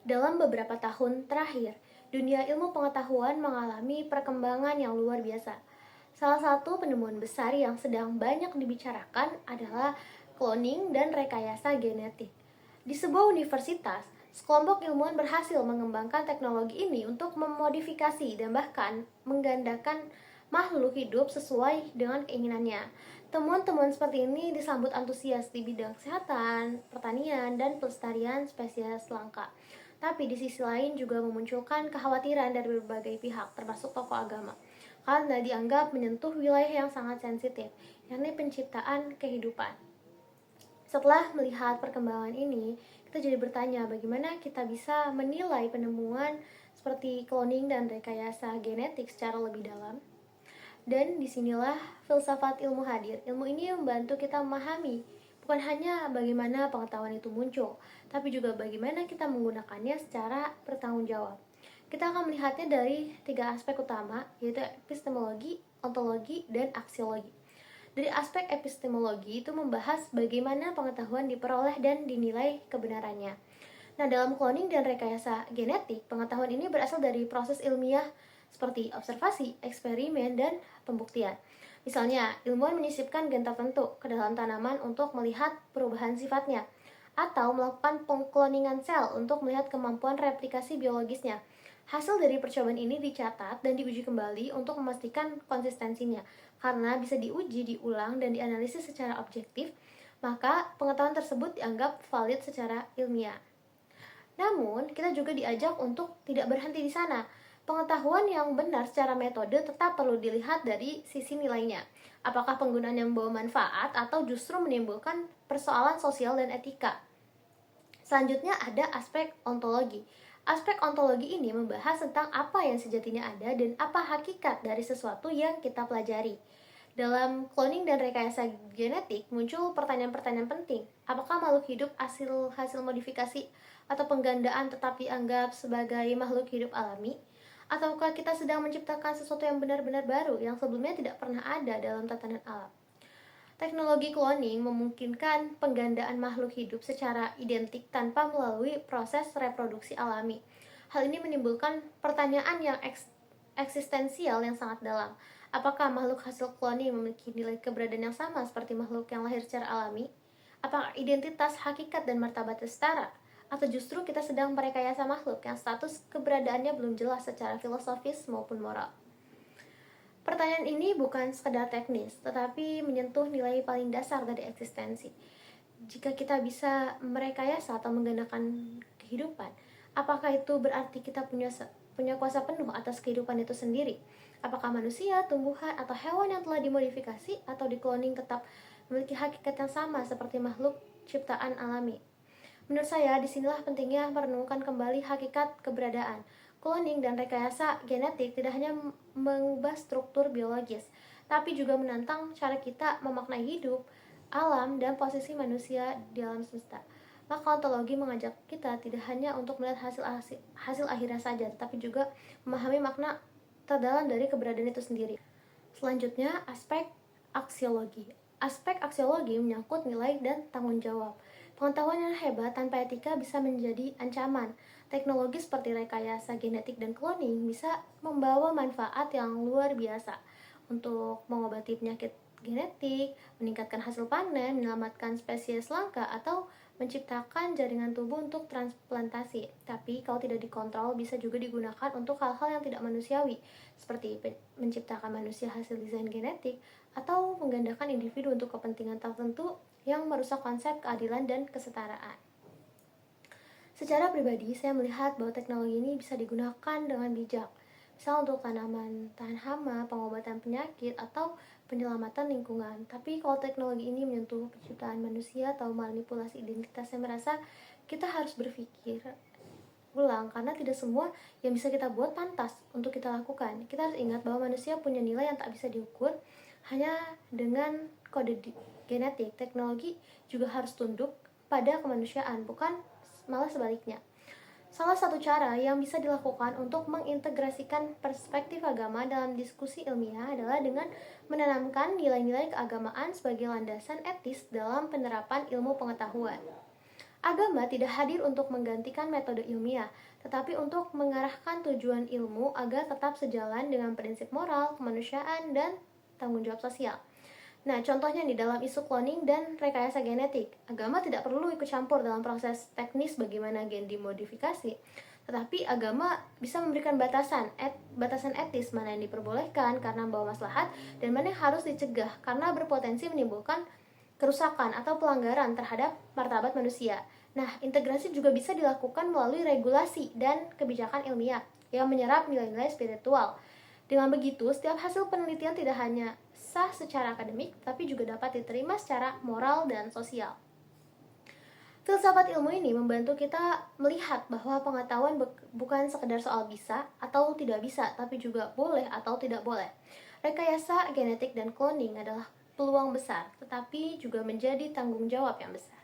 Dalam beberapa tahun terakhir, dunia ilmu pengetahuan mengalami perkembangan yang luar biasa. Salah satu penemuan besar yang sedang banyak dibicarakan adalah cloning dan rekayasa genetik. Di sebuah universitas, sekelompok ilmuwan berhasil mengembangkan teknologi ini untuk memodifikasi dan bahkan menggandakan makhluk hidup sesuai dengan keinginannya. Temuan-temuan seperti ini disambut antusias di bidang kesehatan, pertanian, dan pelestarian spesies langka. Tapi di sisi lain juga memunculkan kekhawatiran dari berbagai pihak, termasuk tokoh agama, karena dianggap menyentuh wilayah yang sangat sensitif, yakni penciptaan kehidupan. Setelah melihat perkembangan ini, kita jadi bertanya bagaimana kita bisa menilai penemuan seperti cloning dan rekayasa genetik secara lebih dalam. Dan disinilah filsafat ilmu hadir. Ilmu ini membantu kita memahami bukan hanya bagaimana pengetahuan itu muncul, tapi juga bagaimana kita menggunakannya secara bertanggung jawab. Kita akan melihatnya dari 3 aspek utama, yaitu epistemologi, ontologi, dan aksiologi. Dari aspek epistemologi itu membahas bagaimana pengetahuan diperoleh dan dinilai kebenarannya. Nah, dalam cloning dan rekayasa genetik, pengetahuan ini berasal dari proses ilmiah seperti observasi, eksperimen, dan pembuktian. Misalnya, ilmuwan menyisipkan gen tertentu ke dalam tanaman untuk melihat perubahan sifatnya, atau melakukan pengkloningan sel untuk melihat kemampuan replikasi biologisnya. Hasil dari percobaan ini dicatat dan diuji kembali untuk memastikan konsistensinya. Karena bisa diuji, diulang, dan dianalisis secara objektif, maka pengetahuan tersebut dianggap valid secara ilmiah. Namun, kita juga diajak untuk tidak berhenti di sana. Pengetahuan yang benar secara metode tetap perlu dilihat dari sisi nilainya. Apakah penggunaan yang membawa manfaat atau justru menimbulkan persoalan sosial dan etika. Selanjutnya ada aspek ontologi. Aspek ontologi ini membahas tentang apa yang sejatinya ada dan apa hakikat dari sesuatu yang kita pelajari. Dalam cloning dan rekayasa genetik muncul pertanyaan-pertanyaan penting. Apakah makhluk hidup hasil modifikasi atau penggandaan tetap dianggap sebagai makhluk hidup alami? Ataukah kita sedang menciptakan sesuatu yang benar-benar baru yang sebelumnya tidak pernah ada dalam tatanan alam? Teknologi cloning memungkinkan penggandaan makhluk hidup secara identik tanpa melalui proses reproduksi alami. Hal ini menimbulkan pertanyaan yang eksistensial yang sangat dalam. Apakah makhluk hasil cloning memiliki nilai keberadaan yang sama seperti makhluk yang lahir secara alami? Apakah identitas, hakikat, dan martabat setara? Atau justru kita sedang merekayasa makhluk yang status keberadaannya belum jelas secara filosofis maupun moral? Pertanyaan ini bukan sekedar teknis, tetapi menyentuh nilai paling dasar dari eksistensi. Jika kita bisa merekayasa atau menggunakan kehidupan, apakah itu berarti kita punya kuasa penuh atas kehidupan itu sendiri? Apakah manusia, tumbuhan, atau hewan yang telah dimodifikasi atau dikloning tetap memiliki hakikat yang sama seperti makhluk ciptaan alami? Menurut saya, disinilah pentingnya merenungkan kembali hakikat keberadaan. Cloning dan rekayasa genetik tidak hanya mengubah struktur biologis, tapi juga menantang cara kita memaknai hidup, alam, dan posisi manusia di alam semesta. Maka ontologi mengajak kita tidak hanya untuk melihat hasil akhirnya saja, tapi juga memahami makna terdalam dari keberadaan itu sendiri. Selanjutnya, aspek aksiologi. Aspek aksiologi menyangkut nilai dan tanggung jawab. Pengetahuan yang hebat tanpa etika bisa menjadi ancaman. Teknologi seperti rekayasa genetik dan cloning bisa membawa manfaat yang luar biasa untuk mengobati penyakit genetik, meningkatkan hasil panen, menyelamatkan spesies langka, atau menciptakan jaringan tubuh untuk transplantasi. Tapi kalau tidak dikontrol bisa juga digunakan untuk hal-hal yang tidak manusiawi, seperti menciptakan manusia hasil desain genetik atau menggandakan individu untuk kepentingan tertentu yang merusak konsep keadilan dan kesetaraan. Secara pribadi, saya melihat bahwa teknologi ini bisa digunakan dengan bijak, misal untuk tanaman tahan hama, pengobatan penyakit, atau penyelamatan lingkungan. Tapi kalau teknologi ini menyentuh penciptaan manusia atau manipulasi identitas, saya merasa kita harus berpikir ulang, karena tidak semua yang bisa kita buat pantas untuk kita lakukan. Kita harus ingat bahwa manusia punya nilai yang tak bisa diukur hanya dengan kode genetik. Teknologi juga harus tunduk pada kemanusiaan, bukan malah sebaliknya. Salah satu cara yang bisa dilakukan untuk mengintegrasikan perspektif agama dalam diskusi ilmiah adalah dengan menanamkan nilai-nilai keagamaan sebagai landasan etis dalam penerapan ilmu pengetahuan. Agama tidak hadir untuk menggantikan metode ilmiah, tetapi untuk mengarahkan tujuan ilmu agar tetap sejalan dengan prinsip moral, kemanusiaan, dan tanggung jawab sosial. Nah, contohnya di dalam isu cloning dan rekayasa genetik, agama tidak perlu ikut campur dalam proses teknis bagaimana gen dimodifikasi, tetapi agama bisa memberikan batasan etis mana yang diperbolehkan karena membawa maslahat dan mana yang harus dicegah karena berpotensi menimbulkan kerusakan atau pelanggaran terhadap martabat manusia. Nah, integrasi juga bisa dilakukan melalui regulasi dan kebijakan ilmiah yang menyerap nilai-nilai spiritual. Dengan begitu, setiap hasil penelitian tidak hanya sah secara akademik, tapi juga dapat diterima secara moral dan sosial. Filsafat ilmu ini membantu kita melihat bahwa pengetahuan bukan sekedar soal bisa atau tidak bisa, tapi juga boleh atau tidak boleh. Rekayasa genetik dan cloning adalah peluang besar, tetapi juga menjadi tanggung jawab yang besar.